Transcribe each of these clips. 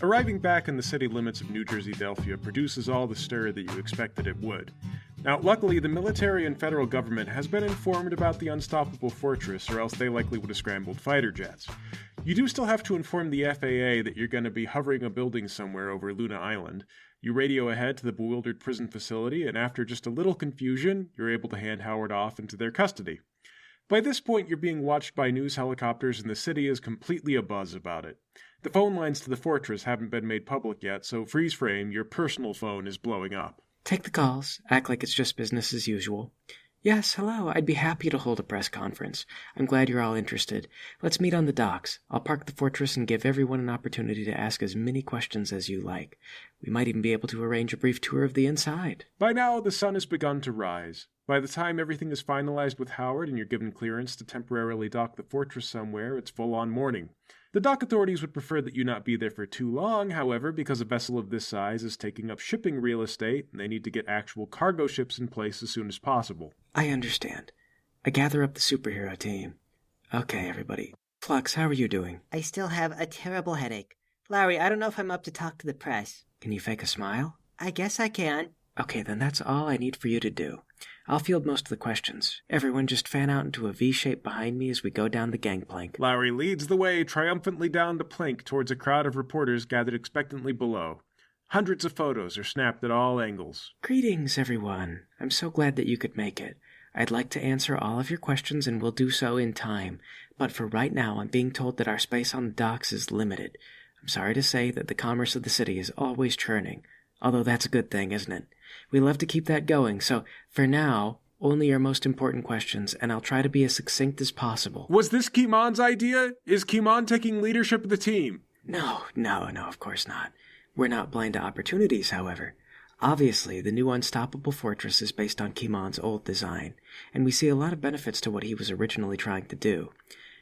Arriving back in the city limits of New Jersey-Delphia produces all the stir that you expected it would. Now, luckily, the military and federal government has been informed about the unstoppable fortress, or else they likely would have scrambled fighter jets. You do still have to inform the FAA that you're going to be hovering a building somewhere over Luna Island. You radio ahead to the bewildered prison facility, and after just a little confusion, you're able to hand Howard off into their custody. By this point, you're being watched by news helicopters, and the city is completely abuzz about it. The phone lines to the fortress haven't been made public yet, so freeze frame, your personal phone is blowing up. Take the calls. Act like it's just business as usual. Yes, hello. I'd be happy to hold a press conference. I'm glad you're all interested. Let's meet on the docks. I'll park the fortress and give everyone an opportunity to ask as many questions as you like. We might even be able to arrange a brief tour of the inside. By now, the sun has begun to rise. By the time everything is finalized with Howard and you're given clearance to temporarily dock the fortress somewhere, it's full-on morning. The dock authorities would prefer that you not be there for too long, however, because a vessel of this size is taking up shipping real estate, and they need to get actual cargo ships in place as soon as possible. I understand. I gather up the superhero team. Okay, everybody. Flux, how are you doing? I still have a terrible headache. Larry, I don't know if I'm up to talk to the press. Can you fake a smile? I guess I can. Okay, then that's all I need for you to do. I'll field most of the questions. Everyone just fan out into a V shape behind me as we go down the gangplank. Lowry leads the way triumphantly down the plank towards a crowd of reporters gathered expectantly below. Hundreds of photos are snapped at all angles. Greetings, everyone. I'm so glad that you could make it. I'd like to answer all of your questions, and we'll do so in time. But for right now, I'm being told that our space on the docks is limited. I'm sorry to say that the commerce of the city is always churning. Although that's a good thing, isn't it? We love to keep that going, so for now, only your most important questions, and I'll try to be as succinct as possible. Was this Kimon's idea? Is Kimon taking leadership of the team? No, of course not. We're not blind to opportunities, however. Obviously, the new unstoppable fortress is based on Kimon's old design, and we see a lot of benefits to what he was originally trying to do.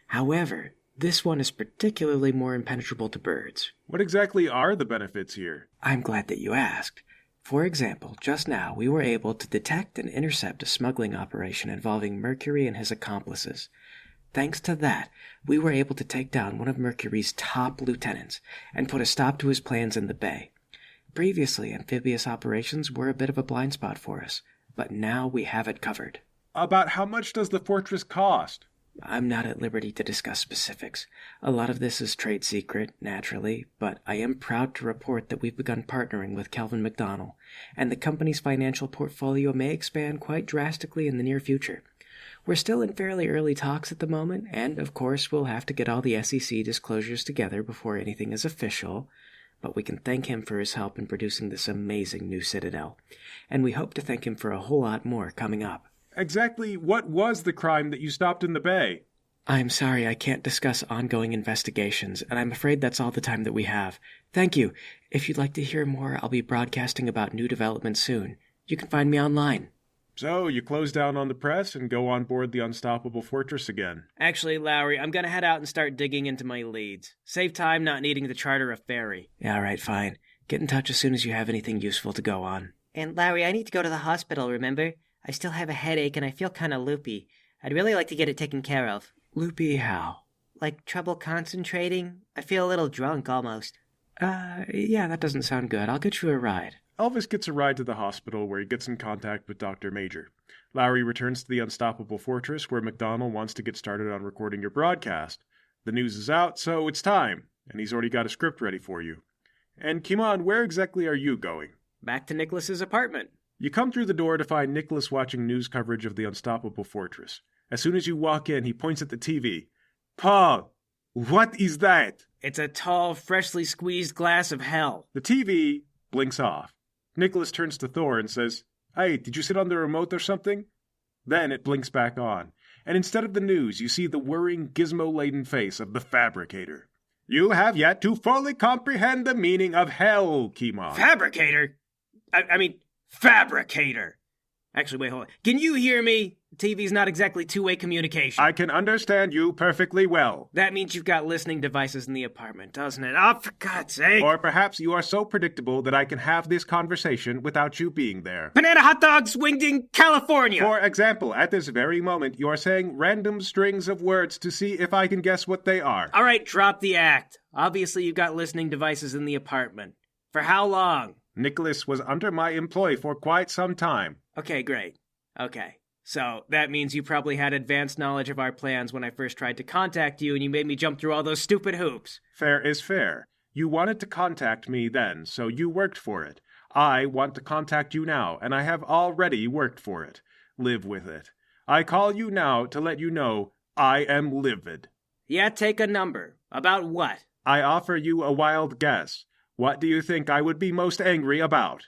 However, this one is particularly more impenetrable to birds. What exactly are the benefits here? I'm glad that you asked. For example, just now we were able to detect and intercept a smuggling operation involving Mercury and his accomplices. Thanks to that, we were able to take down one of Mercury's top lieutenants and put a stop to his plans in the bay. Previously, amphibious operations were a bit of a blind spot for us, but now we have it covered. About how much does the fortress cost? I'm not at liberty to discuss specifics. A lot of this is trade secret, naturally, but I am proud to report that we've begun partnering with Kelvin McDonnell, and the company's financial portfolio may expand quite drastically in the near future. We're still in fairly early talks at the moment, and of course we'll have to get all the SEC disclosures together before anything is official, but we can thank him for his help in producing this amazing new citadel, and we hope to thank him for a whole lot more coming up. Exactly what was the crime that you stopped in the bay? I'm sorry I can't discuss ongoing investigations, and I'm afraid that's all the time that we have. Thank you. If you'd like to hear more, I'll be broadcasting about new developments soon. You can find me online. So, you close down on the press and go on board the unstoppable fortress again. Actually, Lowry, I'm gonna head out and start digging into my leads. Save time not needing to charter a ferry. Yeah, all right, fine. Get in touch as soon as you have anything useful to go on. And Larry, I need to go to the hospital, remember? I still have a headache and I feel kind of loopy. I'd really like to get it taken care of. Loopy how? Like trouble concentrating? I feel a little drunk almost. Yeah, that doesn't sound good. I'll get you a ride. Elvis gets a ride to the hospital where he gets in contact with Dr. Major. Lowry returns to the unstoppable fortress where McDonnell wants to get started on recording your broadcast. The news is out, so it's time, and he's already got a script ready for you. And Kimon, where exactly are you going? Back to Nicholas's apartment. You come through the door to find Nicholas watching news coverage of the unstoppable fortress. As soon as you walk in, he points at the TV. Paul, what is that? It's a tall, freshly squeezed glass of hell. The TV blinks off. Nicholas turns to Thor and says, Hey, did you sit on the remote or something? Then it blinks back on, and instead of the news, you see the worrying, gizmo-laden face of the Fabricator. You have yet to fully comprehend the meaning of hell, Kimon. Fabricator? I mean, Fabricator. Actually, wait, hold on. Can you hear me? TV's not exactly two-way communication. I can understand you perfectly well. That means you've got listening devices in the apartment, doesn't it? Oh, for God's sake! Or perhaps you are so predictable that I can have this conversation without you being there. Banana hot dogs winged in California! For example, at this very moment, you are saying random strings of words to see if I can guess what they are. All right, drop the act. Obviously, you've got listening devices in the apartment. For how long? Nicholas was under my employ for quite some time. Okay, great. Okay. So, that means you probably had advanced knowledge of our plans when I first tried to contact you and you made me jump through all those stupid hoops. Fair is fair. You wanted to contact me then, so you worked for it. I want to contact you now, and I have already worked for it. Live with it. I call you now to let you know I am livid. Yeah, take a number. About what? I offer you a wild guess. What do you think I would be most angry about?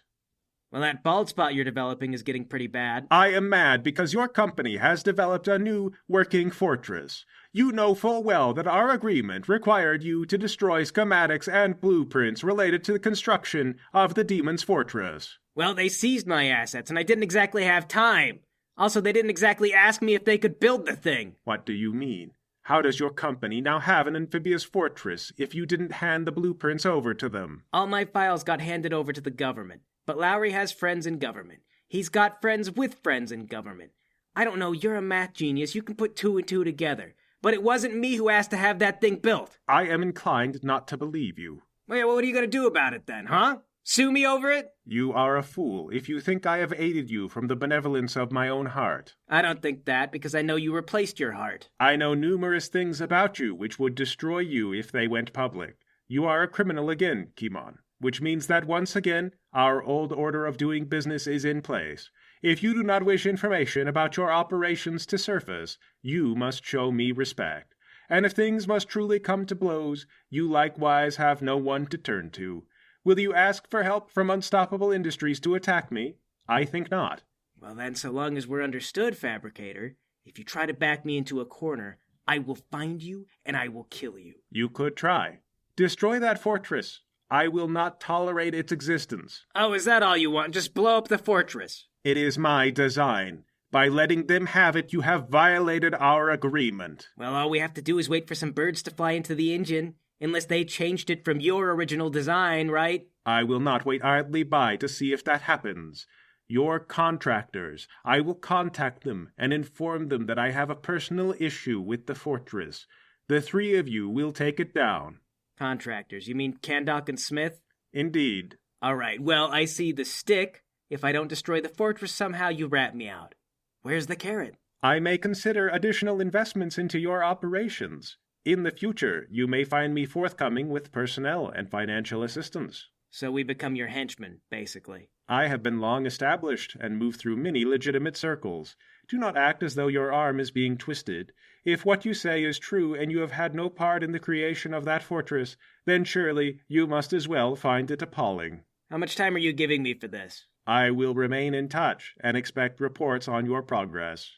Well, that bald spot you're developing is getting pretty bad. I am mad because your company has developed a new working fortress. You know full well that our agreement required you to destroy schematics and blueprints related to the construction of the Demon's Fortress. Well, they seized my assets, and I didn't exactly have time. Also, they didn't exactly ask me if they could build the thing. What do you mean? How does your company now have an amphibious fortress if you didn't hand the blueprints over to them? All my files got handed over to the government. But Lowry has friends in government. He's got friends with friends in government. I don't know, you're a math genius. You can put two and two together. But it wasn't me who asked to have that thing built. I am inclined not to believe you. Well, what are you going to do about it then, huh? Sue me over it? You are a fool if you think I have aided you from the benevolence of my own heart. I don't think that, because I know you replaced your heart. I know numerous things about you which would destroy you if they went public. You are a criminal again, Kimon. Which means that once again, our old order of doing business is in place. If you do not wish information about your operations to surface, you must show me respect. And if things must truly come to blows, you likewise have no one to turn to. Will you ask for help from Unstoppable Industries to attack me? I think not. Well then, so long as we're understood, Fabricator, if you try to back me into a corner, I will find you and I will kill you. You could try. Destroy that fortress. I will not tolerate its existence. Oh, is that all you want? Just blow up the fortress. It is my design. By letting them have it, you have violated our agreement. Well, all we have to do is wait for some birds to fly into the engine, unless they changed it from your original design, right? I will not wait idly by to see if that happens. Your contractors, I will contact them and inform them that I have a personal issue with the fortress. The three of you will take it down. Contractors, you mean Candok and Smith? Indeed. All right, well, I see the stick. If I don't destroy the fortress, somehow you rat me out. Where's the carrot? I may consider additional investments into your operations. In the future, you may find me forthcoming with personnel and financial assistance. So we become your henchmen, basically. I have been long established and moved through many legitimate circles. Do not act as though your arm is being twisted. If what you say is true and you have had no part in the creation of that fortress, then surely you must as well find it appalling. How much time are you giving me for this? I will remain in touch and expect reports on your progress.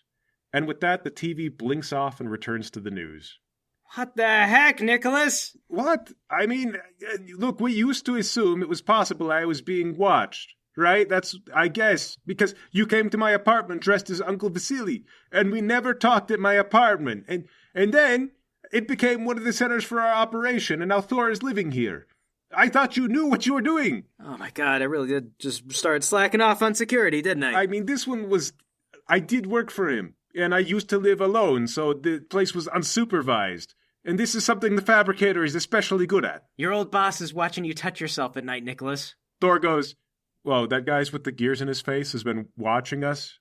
And with that, the TV blinks off and returns to the news. What the heck, Nicholas? What? I mean, look, we used to assume it was possible I was being watched. Right? That's, I guess, because you came to my apartment dressed as Uncle Vasily, and we never talked at my apartment, and then it became one of the centers for our operation, and now Thor is living here. I thought you knew what you were doing. Oh my God, I really did just start slacking off on security, didn't I? I mean, this one was, I did work for him, and I used to live alone, so the place was unsupervised. And this is something the Fabricator is especially good at. Your old boss is watching you touch yourself at night, Nicholas. Thor goes, whoa, that guy's with the gears in his face has been watching us,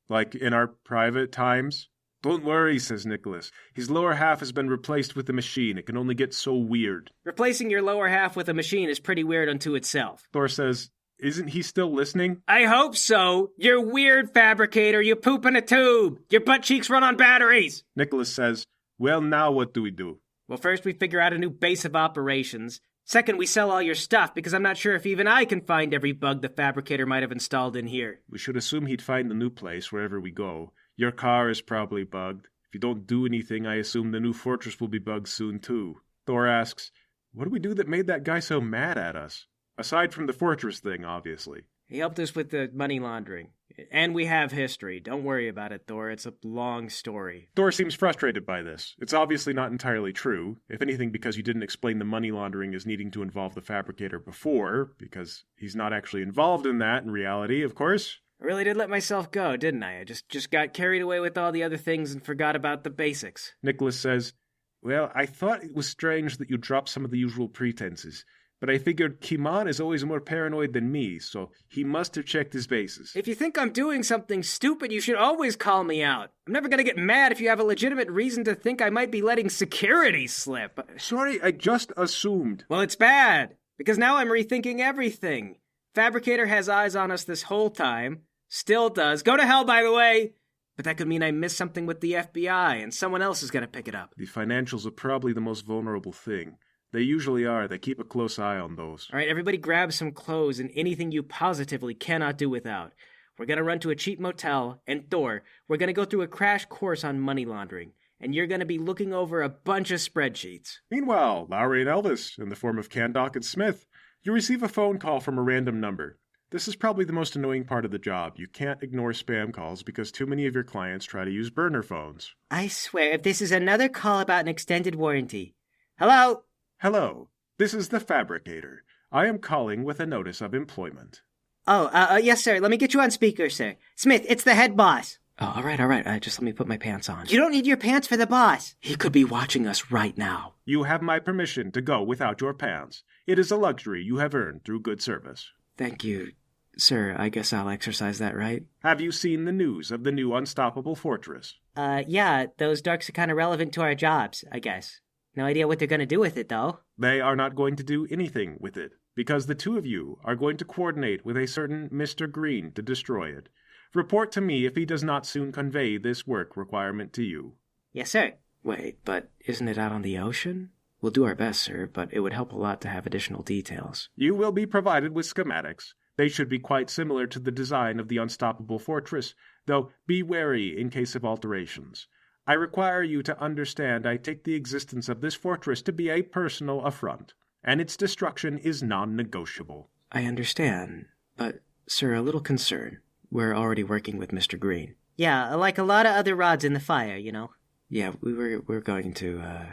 like in our private times. Don't worry, says Nicholas. His lower half has been replaced with the machine. It can only get so weird. Replacing your lower half with a machine is pretty weird unto itself. Thor says, isn't he still listening? I hope so. You're weird, Fabricator. You poop in a tube. Your butt cheeks run on batteries. Nicholas says, well, now what do we do? Well, first we figure out a new base of operations. Second, we sell all your stuff, because I'm not sure if even I can find every bug the Fabricator might have installed in here. We should assume he'd find the new place wherever we go. Your car is probably bugged. If you don't do anything, I assume the new fortress will be bugged soon, too. Thor asks, what do we do that made that guy so mad at us? Aside from the fortress thing, obviously. He helped us with the money laundering. And we have history. Don't worry about it, Thor. It's a long story. Thor seems frustrated by this. It's obviously not entirely true, if anything because you didn't explain the money laundering as needing to involve the Fabricator before, because he's not actually involved in that in reality, of course. I really did let myself go, didn't I? I just got carried away with all the other things and forgot about the basics. Nicholas says, "Well, I thought it was strange that you dropped some of the usual pretenses. But I figured Kimon is always more paranoid than me, so he must have checked his bases." If you think I'm doing something stupid, you should always call me out. I'm never gonna get mad if you have a legitimate reason to think I might be letting security slip. Sorry, I just assumed. Well, it's bad, because now I'm rethinking everything. Fabricator has eyes on us this whole time. Still does. Go to hell, by the way! But that could mean I missed something with the FBI, and someone else is gonna pick it up. The financials are probably the most vulnerable thing. They usually are. They keep a close eye on those. All right, everybody grab some clothes and anything you positively cannot do without. We're going to run to a cheap motel, and Thor, we're going to go through a crash course on money laundering, and you're going to be looking over a bunch of spreadsheets. Meanwhile, Lowry and Elvis, in the form of Kandock and Smith, you receive a phone call from a random number. This is probably the most annoying part of the job. You can't ignore spam calls because too many of your clients try to use burner phones. I swear, if this is another call about an extended warranty. Hello? Hello, this is the Fabricator. I am calling with a notice of employment. Yes, sir. Let me get you on speaker, sir. Smith, it's the head boss. Oh, all right. Just let me put my pants on. You don't need your pants for the boss. He could be watching us right now. You have my permission to go without your pants. It is a luxury you have earned through good service. Thank you, sir. I guess I'll exercise that right. Have you seen the news of the new unstoppable fortress? Yeah, those darks are kind of relevant to our jobs, I guess. No idea what they're going to do with it, though. They are not going to do anything with it, because the two of you are going to coordinate with a certain Mr. Green to destroy it. Report to me if he does not soon convey this work requirement to you. Yes, sir. Wait, but isn't it out on the ocean? We'll do our best, sir, but it would help a lot to have additional details. You will be provided with schematics. They should be quite similar to the design of the unstoppable fortress, though be wary in case of alterations. I require you to understand I take the existence of this fortress to be a personal affront, and its destruction is non-negotiable. I understand, but, sir, a little concern. We're already working with Mr. Green. Yeah, like a lot of other rods in the fire, you know. Yeah, we're going to...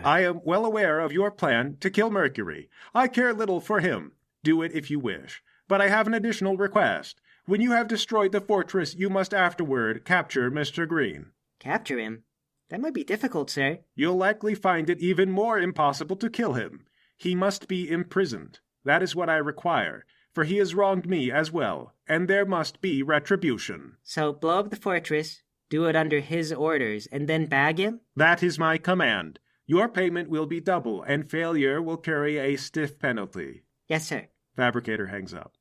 I am well aware of your plan to kill Mercury. I care little for him. Do it if you wish. But I have an additional request. When you have destroyed the fortress, you must afterward capture Mr. Green. Capture him? That might be difficult, sir. You'll likely find it even more impossible to kill him. He must be imprisoned. That is what I require, for he has wronged me as well, and there must be retribution. So blow up the fortress, do it under his orders, and then bag him? That is my command. Your payment will be double, and failure will carry a stiff penalty. Yes, sir. Fabricator hangs up.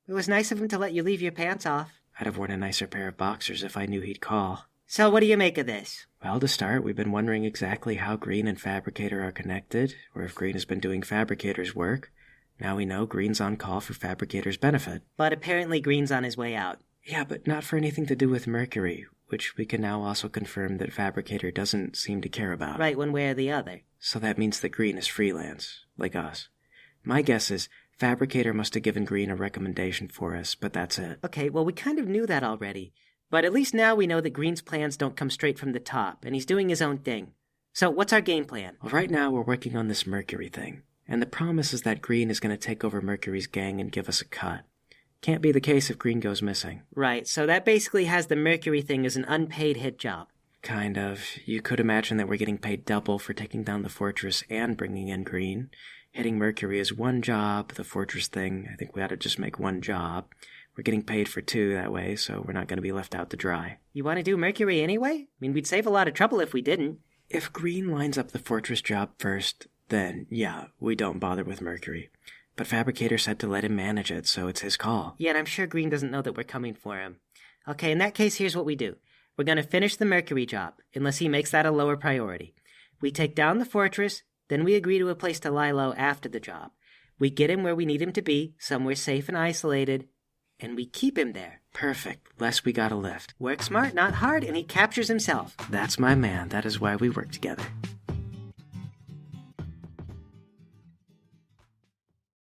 It was nice of him to let you leave your pants off. I'd have worn a nicer pair of boxers if I knew he'd call. So what do you make of this? Well, to start, we've been wondering exactly how Green and Fabricator are connected, or if Green has been doing Fabricator's work. Now we know Green's on call for Fabricator's benefit. But apparently Green's on his way out. Yeah, but not for anything to do with Mercury, which we can now also confirm that Fabricator doesn't seem to care about. Right, one way or the other. So that means that Green is freelance, like us. My guess is Fabricator must have given Green a recommendation for us, but that's it. Okay, well, we kind of knew that already. But at least now we know that Green's plans don't come straight from the top, and he's doing his own thing. So what's our game plan? Well, right now we're working on this Mercury thing, and the promise is that Green is going to take over Mercury's gang and give us a cut. Can't be the case if Green goes missing. Right, so that basically has the Mercury thing as an unpaid hit job. Kind of. You could imagine that we're getting paid double for taking down the fortress and bringing in Green. Hitting Mercury is one job, the fortress thing, I think we ought to just make one job. We're getting paid for two that way, so we're not going to be left out to dry. You want to do Mercury anyway? I mean, we'd save a lot of trouble if we didn't. If Green lines up the fortress job first, then, yeah, we don't bother with Mercury. But Fabricator said to let him manage it, so it's his call. Yeah, and I'm sure Green doesn't know that we're coming for him. Okay, in that case, here's what we do. We're going to finish the Mercury job, unless he makes that a lower priority. We take down the fortress, then we agree to a place to lie low after the job. We get him where we need him to be, somewhere safe and isolated, and we keep him there. Perfect. Less we gotta lift. Work smart, not hard, and he captures himself. That's my man. That is why we work together.